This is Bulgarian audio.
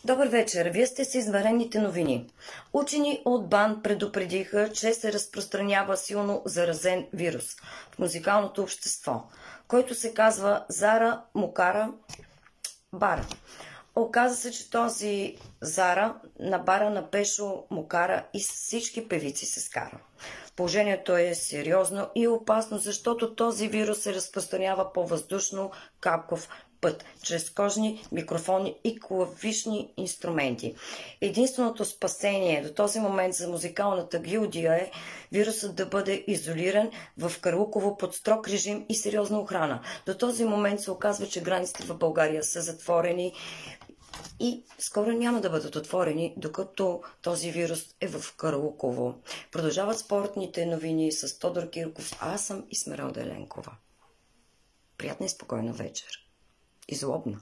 Добър вечер! Вие сте с извънредните новини. Учени от БАН предупредиха, че се разпространява силно заразен вирус в музикалното общество, който се казва Зара Мукара Бара. Оказа се, че този Зара на бара на Пешо Мукара и всички певици се скара. Положението е сериозно и опасно, защото този вирус се разпространява по въздушно-капков път, чрез кожни микрофони и клавишни инструменти. Единственото спасение до този момент за музикалната гилдия е вирусът да бъде изолиран в Карлуково под строг режим и сериозна охрана. До този момент се оказва, че границите в България са затворени и скоро няма да бъдат отворени, докато този вирус е в Карлуково. Продължават спортните новини с Тодор Кирков, а аз съм Исмералда Еленкова. Приятна и спокойна вечер. И злобна.